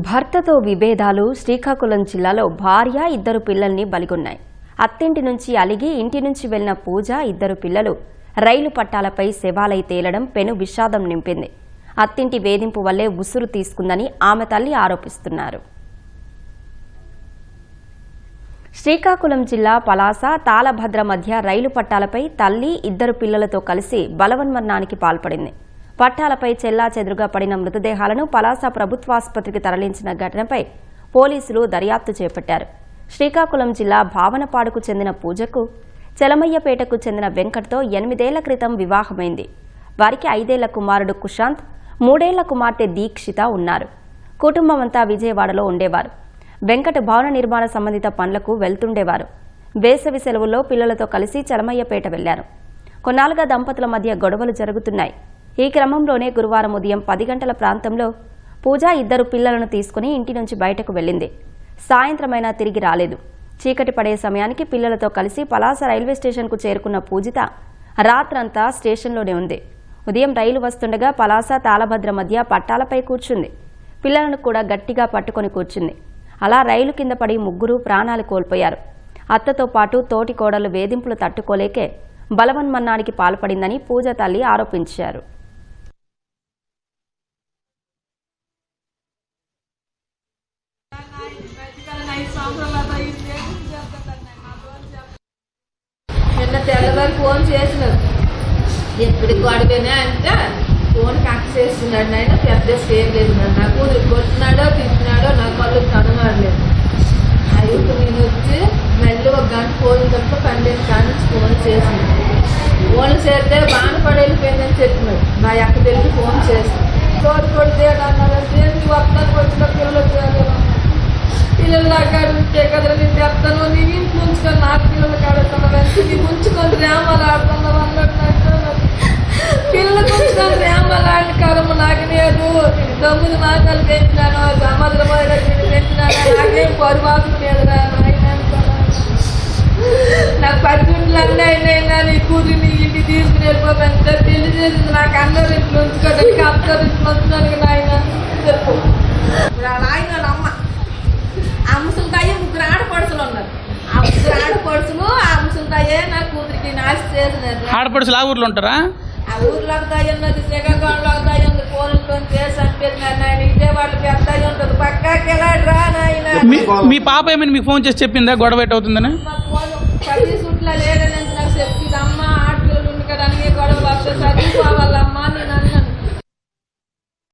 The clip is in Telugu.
భర్తతో విభేదాలు. శ్రీకాకుళం జిల్లాలో భార్య ఇద్దరు పిల్లల్ని బలిగొన్నాయి. అత్తింటి నుంచి అలిగి ఇంటి నుంచి వెళ్లిన పూజ ఇద్దరు పిల్లలు రైలు పట్టాలపై శవాలై తేలడం పెను విషాదం నింపింది. అత్తింటి వేధింపు వల్లే ఉసురు తీసుకుందని ఆమె తల్లి ఆరోపిస్తున్నారు. శ్రీకాకుళం జిల్లా పలాస తాళభద్ర మధ్య రైలు పట్టాలపై తల్లి ఇద్దరు పిల్లలతో కలిసి బలవన్మరణానికి పాల్పడింది. పట్టాలపై చెల్లాచెదురుగా పడిన మృతదేహాలను పలాస ప్రభుత్వాసుపత్రికి తరలించిన ఘటనపై పోలీసులు దర్యాప్తు చేపట్టారు. శ్రీకాకుళం జిల్లా భావనపాడుకు చెందిన పూజకు చెలమయ్యపేటకు చెందిన వెంకట్తో 8 ఏళ్ల క్రితం వివాహమైంది. వారికి 5 ఏళ్ల కుమారుడు కుశాంత్, 3 ఏళ్ల కుమార్తె దీక్షిత ఉన్నారు. కుటుంబమంతా విజయవాడలో ఉండేవారు. వెంకట్ భవన నిర్మాణ సంబంధిత పనులకు వెళ్తుండేవారు. వేసవి సెలవుల్లో పిల్లలతో కలిసి చెలమయ్యపేట వెళ్లారు. కొన్నాళ్లుగా దంపతుల మధ్య గొడవలు జరుగుతున్నాయి. ఈ క్రమంలోనే గురువారం ఉదయం 10 గంటల ప్రాంతంలో పూజ ఇద్దరు పిల్లలను తీసుకుని ఇంటి నుంచి బయటకు వెళ్లింది. సాయంత్రమైనా తిరిగి రాలేదు. చీకటి పడే సమయానికి పిల్లలతో కలిసి పలాస రైల్వే స్టేషన్కు చేరుకున్న పూజిత రాత్రంతా స్టేషన్లోనే ఉంది. ఉదయం రైలు వస్తుండగా పలాస తాళభద్ర మధ్య పట్టాలపై కూర్చుంది. పిల్లలను కూడా గట్టిగా పట్టుకొని కూర్చుంది. అలా రైలు కింద పడి ముగ్గురు ప్రాణాలు కోల్పోయారు. అత్తతో పాటు తోటి కోడలు వేధింపులు తట్టుకోలేకే బలవన్మరణానికి పాల్పడిందని పూజ తల్లి ఆరోపించారు. నిన్న తెల్లవారు ఫోన్ చేసినారు. ఎప్పటికి అడిగినా అంటే ఫోన్ కట్ చేస్తున్నాడు. ఆయన పెద్ద స్టేజ్ లేదు. నా కూతురు కొట్టినాడో తిట్టినాడో నా కళ్ళు కనమాడలేదు. అయితే నేను వచ్చి మళ్ళీ 1 గంట ఫోన్ తప్ప 12 కానీ ఫోన్ చేసింది. ఫోన్ చేస్తే బాణపడి వెళ్ళిపోయిందని చెప్పినాడు. మా అక్క తెలిసి ఫోన్ చేసింది. తోడు కొడితే అన్నారంటే వస్తాను వచ్చిన పిల్లలు దాకా ఉంటే కదా నేను చెప్తాను. నేను ఇంట్లో ఉంచుకొని నాకు పిల్లలు కాడుతున్నాను. నీకు ఉంచుకొని రేమాలు ఆడుతున్నావు అన్నట్టు పిల్లలకు ఉంచుకొని రేమాలు ఆడిన కాలము నాకు లేదు. 9 మాసాలు పెంచినాను. సముద్రమైన పెంచినాను. నాకేం పరువాసం లేదు. నాకు 10 గుంటలు అన్నీ అయినా నీ కూతురిని ఇంటికి తీసుకుని వెళ్ళిపోతాను. పెళ్లి చేసింది నాకు అందరూ ఇంట్లో ఉంచుకోవడానికి అత్తరు ఇంట్లో ఉంచడానికి నాయన చెప్పు. ఆయన అమ్మ ఆ ముసలితాయి 3 ఆడపడుచులు ఉన్నారు. ఆ 3 ఆడపడుచులు ఆ ముసలితాయే నా కూతురికి నాశ చేసినారు. ఆడపడుచులు ఆ ఊర్లో ఉంటారా? ఆ ఊర్లో ఒకతాయి ఉన్నది, శ్రీకాకుళంలో ఒకతాయి ఉంది. ఫోన్లతో చేసి అనిపెట్టినారు. నాయన ఇదే వాళ్ళకి అత్తాయి ఉంటుంది. పక్కాకి వెళ్ళాడు రా నాయన. మీ పాప ఏమైనా మీకు ఫోన్ చేసి చెప్పిందా గొడవ ఎట్ అవుతుందని? మా ఫోన్ చదివి సుట్లా లేదని నాకు చెప్పింది. అమ్మ ఆటలు ఉంది కదా అని గొడవ వస్తే చదువుకోవాలా